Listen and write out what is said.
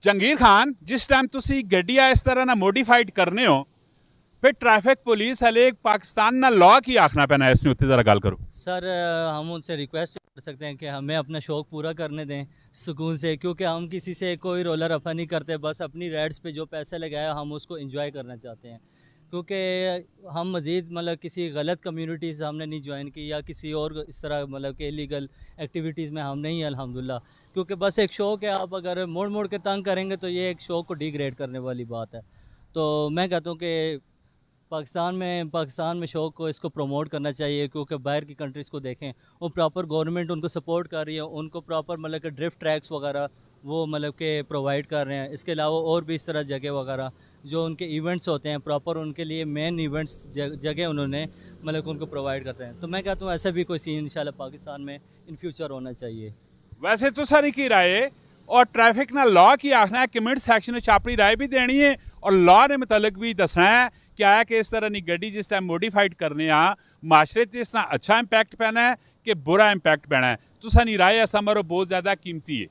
जहांगीर खान जिस टाइम तुसी गड्डियां इस तरह ना मॉडिफाइड करने हो फिर ट्रैफिक पुलिस हले पाकिस्तान ना लॉ की आखना पैना इसने उत्ते जरा गल करो सर हम उनसे रिक्वेस्ट कर सकते हैं कि हमें अपना शौक़ पूरा करने दें सुकून से, क्योंकि हम किसी से कोई रोला रफा नहीं करते, बस अपनी राइड्स पे जो पैसे लगाया हम उसको एंजॉय करना चाहते हैं। क्योंकि हम मज़ीद मतलब किसी गलत कम्युनिटीज़ हमने नहीं ज्वाइन की या किसी और इस तरह मतलब कि इलीगल एक्टिविटीज़ में हम नहीं हैं अल्हम्दुलिल्लाह। क्योंकि बस एक शौक़ है, आप अगर मोड़ मोड़ के तंग करेंगे तो ये एक शौक़ को डिग्रेड करने वाली बात है। तो मैं कहता हूँ कि पाकिस्तान में शौक़ को इसको प्रमोट करना चाहिए, क्योंकि बाहर की कंट्रीज़ को देखें, वो प्रॉपर गवर्नमेंट उनको सपोर्ट कर रही है, उनको प्रॉपर मतलब कि ड्रिफ्ट ट्रैक्स वगैरह वो मतलब के प्रोवाइड कर रहे हैं। इसके अलावा और भी इस तरह जगह वगैरह जो उनके इवेंट्स होते हैं प्रॉपर उनके लिए मेन इवेंट्स जगह उन्होंने मतलब उनको प्रोवाइड करते हैं। तो मैं कहता हूँ ऐसा भी कोई सीन इंशाल्लाह पाकिस्तान में इन फ्यूचर होना चाहिए। वैसे तो सारी की राय और ट्रैफिक ना लॉ की आखना है, कमेंट सैक्शन में अपनी राय भी देनी है और लॉ ने मुतलक भी दसना है क्या है कि इस तरह की गड्डी जिस टाइम मॉडिफाइड करने आ माशरे ते इसना अच्छा इंपैक्ट पैना है कि बुरा इंपैक्ट पैना है। तुसानी राय असा मरो बहुत ज़्यादा कीमती है।